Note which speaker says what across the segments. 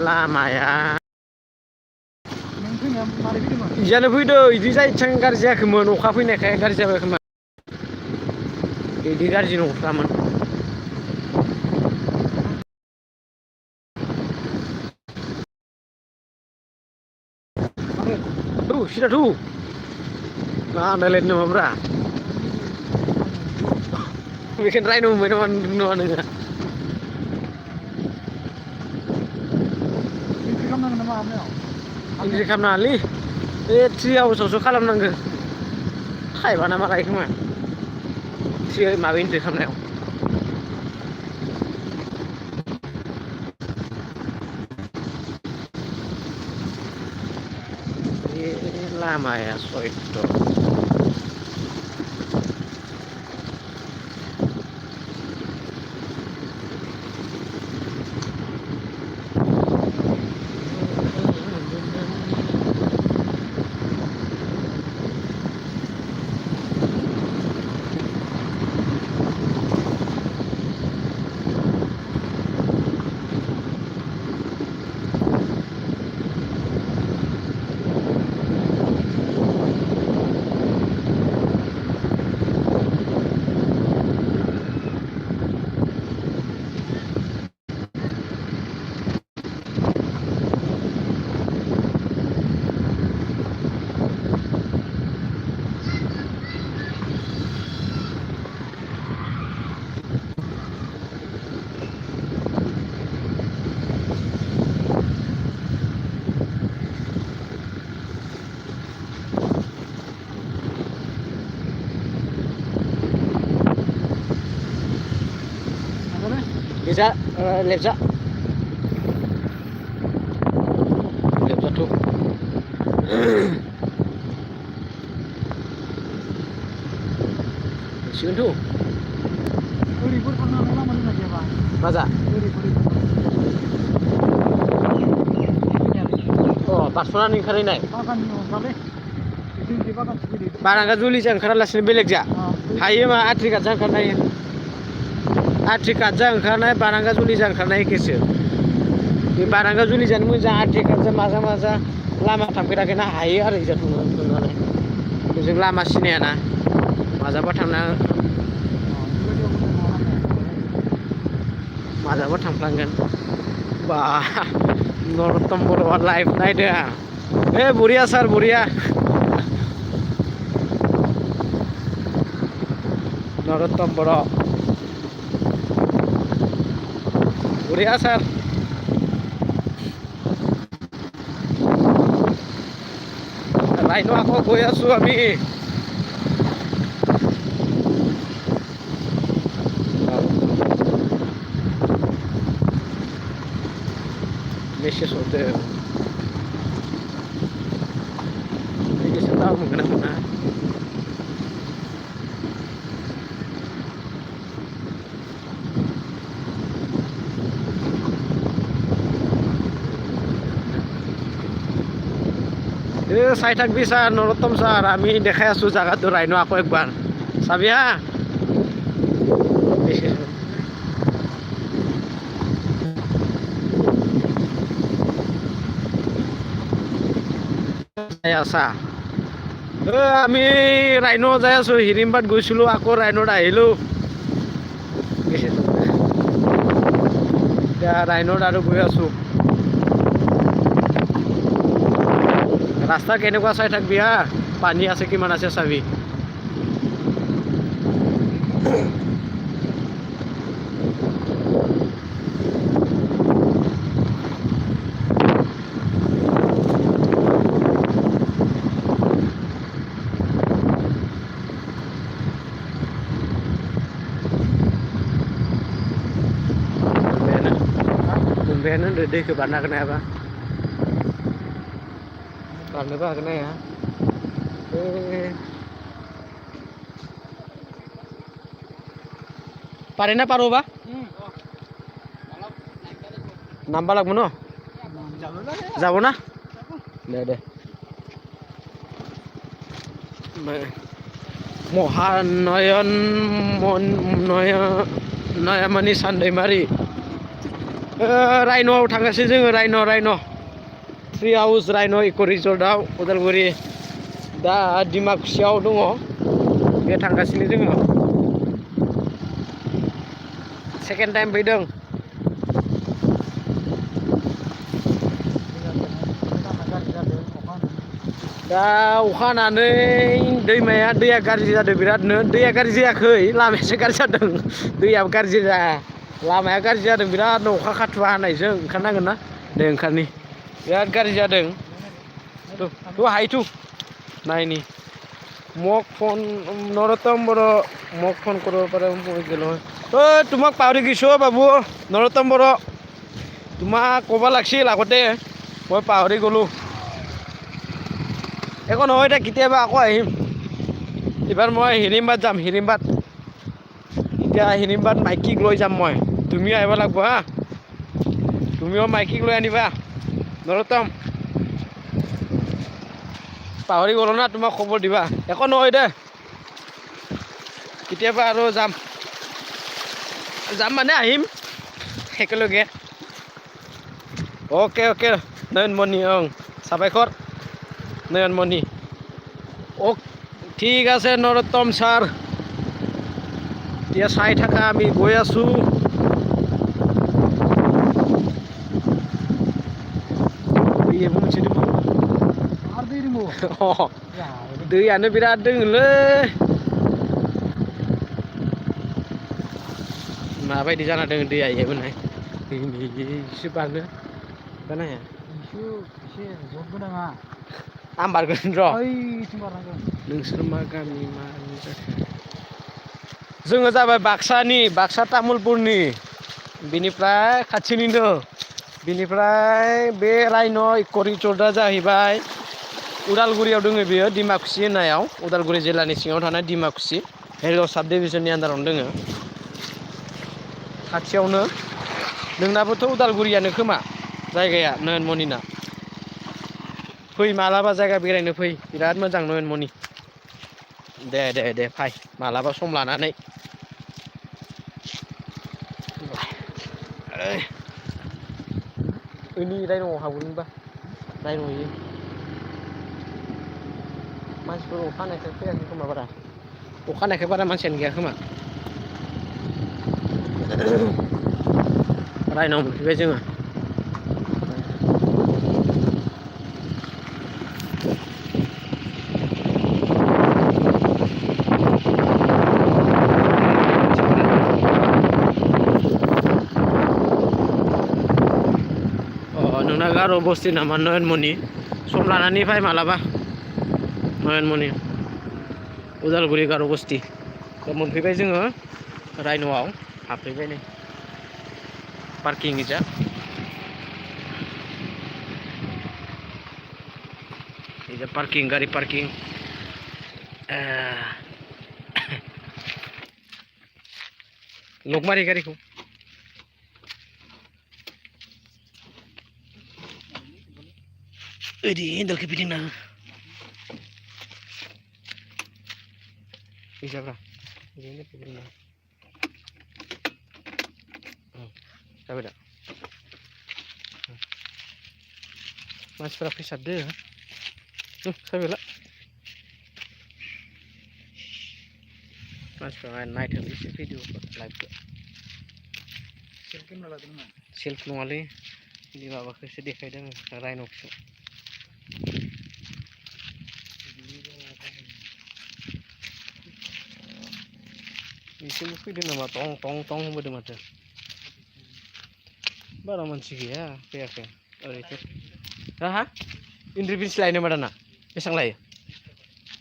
Speaker 1: लामाया इयानो फैदो इदि जायथिं गाज्रि जायाखैमोन अखा फैनायखाय गाज्रि जाबाय खोमा इदि गाज्रि नंथ्रामोन सिदा थौ मा आन्दायलायदों नामाब्रा बेखौनो रायनो मोनबाय नामा नोङो इन्ट्रि खालामनाङालै बे 3 आवार्सआवसो खालामनांगो थाइबा ना मा लायो खोमा माबा इन्ट्रि खालामनायाव बे लामाया सयथ' Bisa lepsa tuh siun tuh masa oh pasonan oंखारनाय बारांगा जुलिजों ओंखारालासिनो बेलेग जा हायो मा आथ्रि गादजा ओंखारनाय आथ्रि गादजा ओंखारनाय बारांगा जुलिजों ओंखारनाय एखेसो बे बारांगा जुलिजानो मोजां आथ्रि गादजा माजा लामा थांफेराखैना हायो आरो इजा थांनानै जों लामा सिनायाना माजाबा थांफ्लांगोन बा नरतम बर'आ लाइभ नायदो बरिया सार बरिया नरतम बर' बरिया सार रायनो आखौ गৈ আছো আমি मेसेज हरदों मेसेज tahu मोनगोन ना मोना চাই থাকবি স্যার নরোত্তম স্যার আমি দেখাই আছো জায়গাটো রাইনো আকৌ একবাৰ চাবি হা আছা আমি ৰাইনো যাই আছো হিৰিম্বাত গৈছিলো আকৌ ৰাইনোত আহিলো এতিয়া ৰাইনোত আৰু গৈ আছো ৰাস্তা কেনেকুৱা চাই থাকবি হা পানী আছে কিমান আছে চাবি Bener deh ke mana kenapa? Karena apa kena ya? Parena paro ba? Nambah lag mono? Jabo na? Deh. Mohanoyon Noyamani Sandai Mari रायन'आव थांगासिनो जोङो रायन' ट्रि हाउस रायन' इक' रिजर्टआव उदालगुरि दा डिमाकुसियाव दङ बे थांगासिनो जोङो सेकेन्ड टाइम फैदों दा अखा हानानै दैया गाज्रि जादों बिरादनो दैया गाज्रि जायाखै लामायासो गाज्रि जादों दैयाबो गाज्रि जाया लामाया गाज्रि जादों बिरादनो अखा खाथुवा हानायजों ओंखारनांगोन ना दे ओंखारनि बिराद गाज्रि जादों थ' हायथु नायनि मग फन नरोत्तम बर' मग फन কৰিব পাৰে গেল তোমাক পাহৰি গৈছো বাবু নৰোত্তম বৰ' তোমাক ক'ব লাগিছিল আগতে মই পাহৰি গ'লোঁ একো নহয় দে কেতিয়াবা আকৌ আহিম এইবাৰ মই হিৰিম্বাত যাম হিৰিম্বাত এতিয়া হিৰিম্বাত মাইকীক লৈ যাম মই তুমিও আহিব লাগিব হা তুমিও মাইকীক লৈ আনিবা নৰোত্তম পাহৰি গ'লো না তোমাক খবৰ দিবা একো নহয় দে কেতিয়াবা আৰু যাম মানে আহিম একেলগে অ'কে নয়নমণি সাবাইখৰ নয়নমণি ঠিক আছে নৰোত্তম ছাৰ এতিয়া চাই থাকা আমি গৈ আছোঁ दैयानो बिराद दोङोलै माबायदि जाना दङ दैया इयावबो नाय एसे बारनो बानाया आं बारगोन र' नोंसोर मा गामि मा जोङो जाबाय बाक्सा तामुलपुरनि बिनिफ्राय खाथिनिनो बिनिफ्राय बे रायन' इक' रिजर्टआ जाहैबाय उदालगुरियाव दङ बेयो डिमाकुसि होननायाव उदालगुरि जिल्लानि सिङाव थानाय डिमाकुसि हेरिगाव साब डिभिजननि आन्दारावनो दोङो खाथियावनो नोंनाबोथ' उदालगुरियानो खोमा जायगाया नयनमनिना फै मालाबा जायगा बेरायनो फै बिराद मोजां नयनमनि दे फै मालाबा सम लानानै ओइनि रायन'आव हाबगोनबा रायन'यो मानसिफोर अखा हानायखाय फैयाखै खोमा बारा अखा हानायखाय बारा मानसियानो गैया खोमा रायन'आव मोनफैबाय जोङो नोंना गार' बस्ति नामा नयनमनि सम लानानै फै मालाबा नयनमनि उदालगुरि गार' बस्ति दा मोनफैबाय जोङो रायन'आव हाबफैबाय नै पार्किं जा पार्किं गारि पार्किं लकमारि गारिखौ ओरै हेन्देलखौ फिदिंना हो फैसाफ्रा ओरैनो फिदिंना जाबाय दा मानसिफोरा फैसारदो जाबायला मानसिफ्रा नायथों एसे भिडिअफोर लाइभखौ सेल्फ नङालै बिदि माबाखौसो देखायदों रायन'खौसो बिसोरबो फैदों नामा टं होनबोदों माथो बारा मानसि गैया फैयाखै ओरैथ' हा इन्ट्रि फिस लायो नामा दाना बेसेबां लायो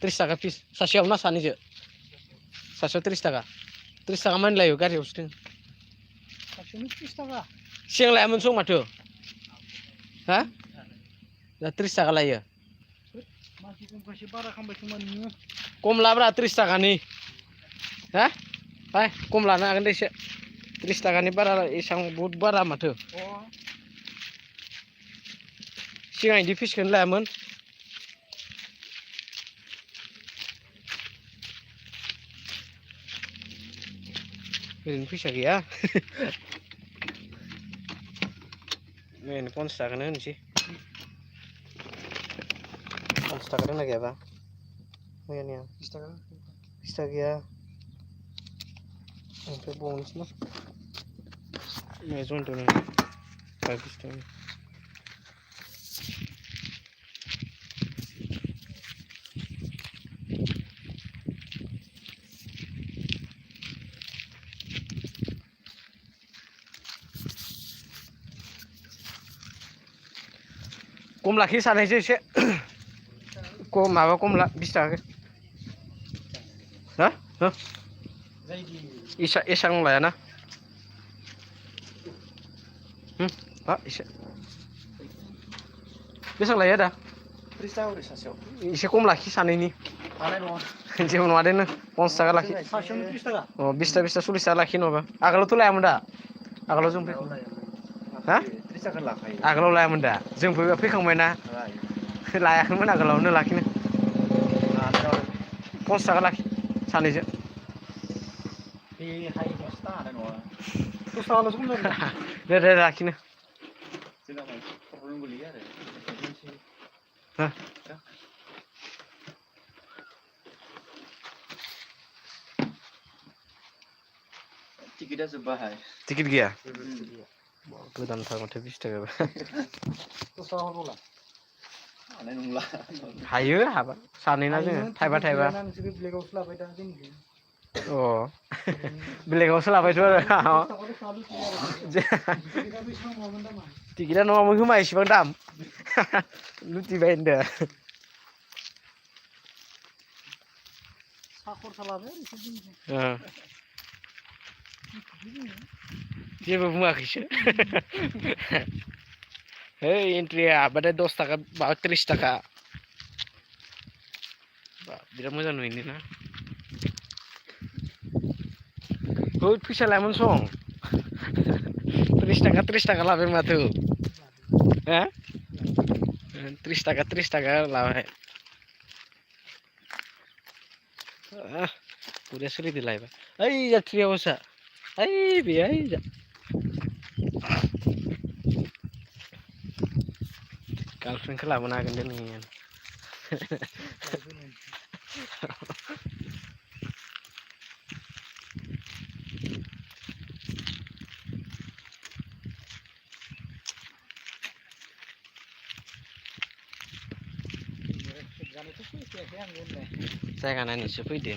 Speaker 1: 30 थाखा फिस सासेयाव ना सानैजो सासेयाव 30 थाखा 30 थाखा मानि लायो गारियावसो दों सासेयावनो 30 थाखा सिगां लायामोन सं माथो हा दा 30 थाखा लायो खम लाब्रा 30 थाखानि हा फाय खम लानो हागोन दे एसे 30 थाखानि बारा एसां बहुत बारा माथो सिगां इदि फिसखौनो लायामोन ओरैनो फैसा गैया मैयानो 50 थाखानो होनोसै 50 थाखा दंना गैयाबा मैयानिया 20 थाखा गैया ओमफ्राय बावनोसै ना मैया जन्थ'नो 20 थाखा कम लाखि सानैसो एसे माबा कम ला 20 थाखा हा हो एसां लायाना हा एसे बेसेबां लायो आदा 30 थाखा सासेयाव एसे कम लाखि सानैनि हानाय नङा जेबो नङा दे नों 50 थाखा लाखि सासेयावनो 30 थाखा अ 20 था 40 थाखा लाखि नङाबा आगोलावथ' लायामोन दा आगोलाव जों हा 30 थाखा लाखायो आगोलाव लायामोन दा जों फैखांबाय ना लायाखैमोन आगोलावनो लाखिनो 50 थाखा लाखि सानैजों बे हायोबासो हानाय नङा 10 थाखाल'सो खम जागोन दे लाखिनो जोंना प्रब्लेम गोलैयो आरो हा टिकेटआ जोब्बाहाय टिकेट गैया गोदानथार माथो 20 थाखा हानाय नंला हायो हाबा सानैना जोङो थाइबा थाइबा नोंसोर ब्लेकआवसो लाबाय दा जोंनिखौ अ बेलेगावसो लाबायथ' आरो टिकेटआ नङामोन खोमा एसेबां दाम लुटिबाय होनदो सा खरसा लाबाय जेबो बुङाखैसो है एन्ट्रिया हाबबाथाय 10 थाखा 30 थाखा बिराद मोजां नुयोनो ना है फैसा लायामोन सं 30 थाखा लाबाय माथो हा 30 थाखा लाबाय बरिया सोलिदो लायबा ओइ जा ट्रि हाउसआ ओइ बेहाय जा गार्लफ्रेन्डखौ लाबोनो हागोन दे नोङो जायगा नायनोसो फैदो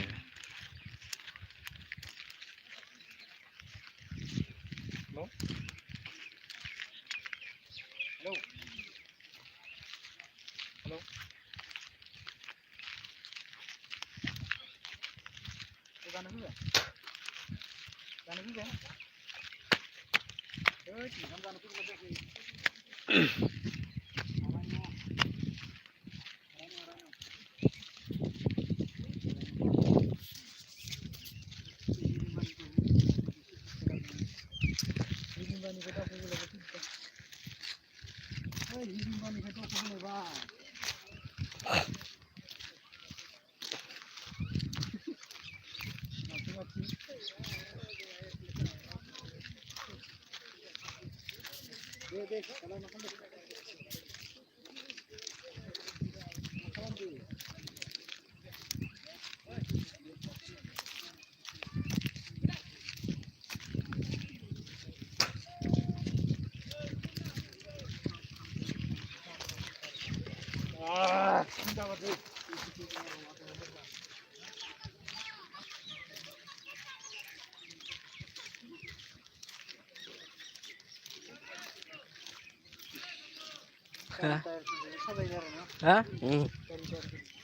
Speaker 1: हा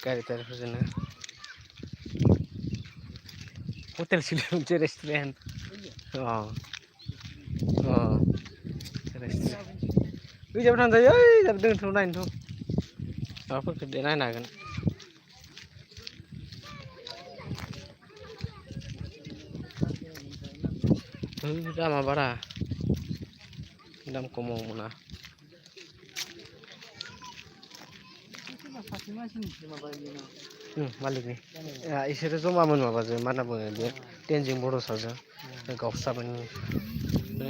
Speaker 1: गारि टायारफोरजोंनो हटेल सोलियो मोनसे रेस्टुरेन्ट बैजाबो थांजायो ओइ जाबो दोनथ' नायनोथ' माबाफोरखौ दे नायनो हागोन दामा बारा दाम खमाव मोना मालिकनि इसोरो जमामोन माबाजों मा होनना बुङो बे टेनजिं बड'साजों गावस्रामोन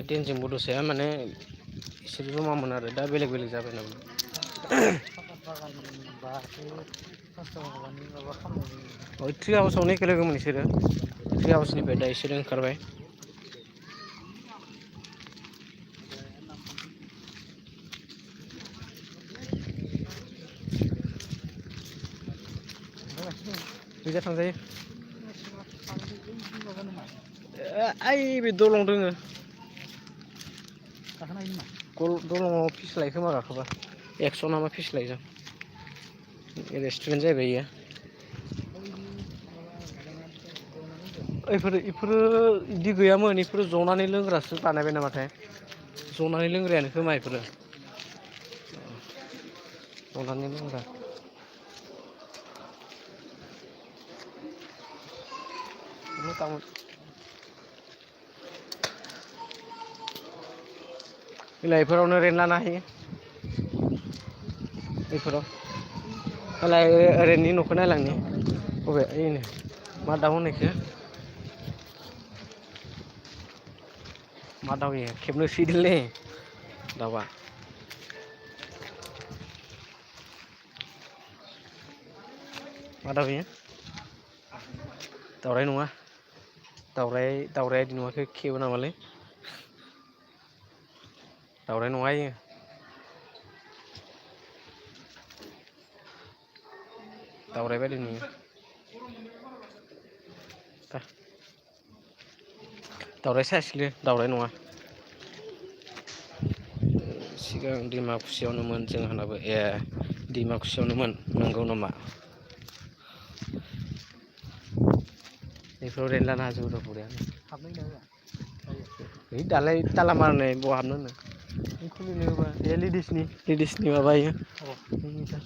Speaker 1: टेनजिं बड'साया माने इसोर जमामोन आरो दा बेलेग बेलेग जाबाय नामा ट्रि हाउसावनो एखे लोगोमोन इसोरो ट्रि हाउसनिफ्राय दा इसोरो ओंखारबाय फैजा थांजायो ओइ बे दलं दोङो दलङाव फिस लायो खोमा गाखोबा 100 नामा फिस लायो जों रेस्टुरेन्ट जाहैबाय इयो इफोरो इदि गैयामोन इफोरो जनानै लोंग्रासो बानायबाय नामाथाय जनानै लोंग्रायानो खोमा इफोरो जनानै लोंग्रा बिलाइफोरावनो रेन्ट लानो हायो बेफोराव होलाय रेन्टनि न'खौ नायलांनि बबे ओइनो मा दाउ होनो इखो मा दाउ इयो खेबनो सैदोंलै दाउआ मा दाउ इयो दाउराइ नङा दाउराइया इदि नङा खेबो नामालै दाउराइ नङा इयो दाउराइ बायदि नुयो दाउराइ साइसलै दाउराइ नङा सिगां डिमाकुसियावनोमोन जोंहानाबो ए डिमाकुसियावनोमोन नंगौ नामा बेफोराव रेन्ट लानो हाजोबो दा बरियानो है दालाय ताला मारनाय बहा हाबनो होनो खुलिनो होबा बे लेडिसनि माबा इयो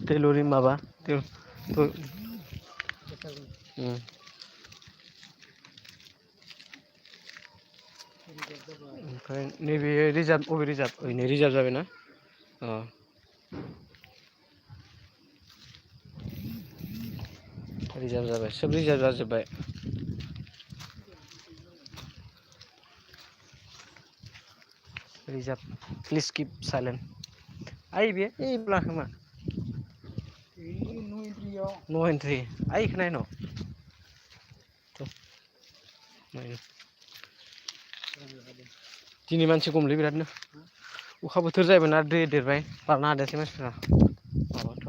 Speaker 1: टेलरिं माबा ओमफ्राय नैबे रिजार्भ अबे रिजार्भ ओरैनो रिजार्भ जाबायना अ रिजार्भ जाबाय सोब रिजार्भ जाजोब्बाय रिजार्भ प्लिज किप साइलेन्ट ओइ बे ओइब्ला खोमा नो एन्ट्रि ओइ इखो नायन' दिनै मानसि खमलै बिरादनो अखा बोथोर जाहैबाय ना दै देरबाय बारनो हादायासै मानसिफ्रा माबाथ'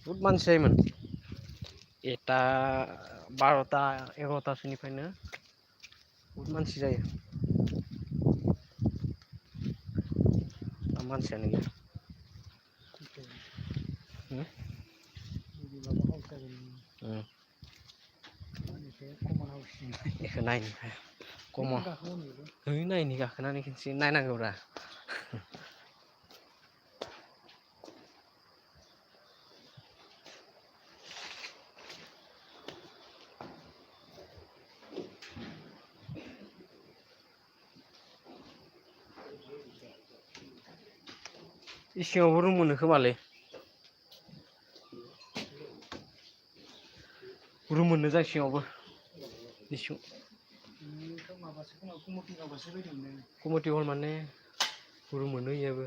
Speaker 1: बहुद मानसि जायोमोन 12ता 11तासोनिफ्रायनो बहुद मानसि जायो दा मानसियानो गैया बेखौ नायनो कमन है नायनि गाखोनानै खेनसे नायनांगौब्रा इसिङावबो रुम मोनो खोमालै रुम मोनो जाय सिङावबो इसिं कमिटि हल माने रुम मोनो इयावबो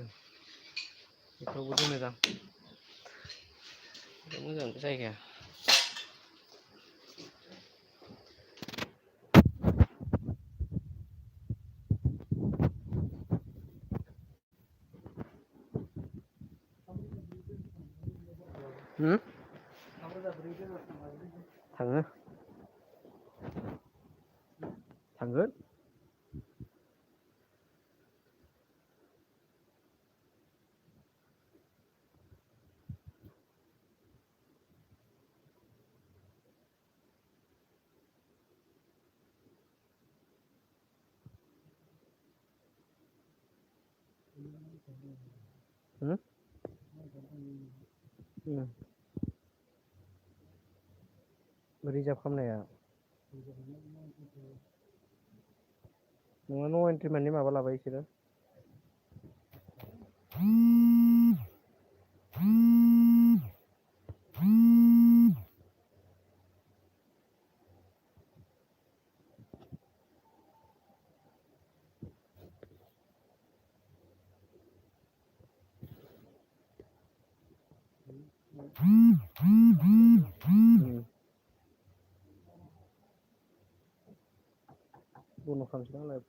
Speaker 1: बेफोरावबो दोनो दां मोजां जायगाया थाङो थांगोन रिजार्भ खालामनाया नङा न' एन्ट्रि माने माबा लाबाय बिसोरो बन्द' खालामसै नालाय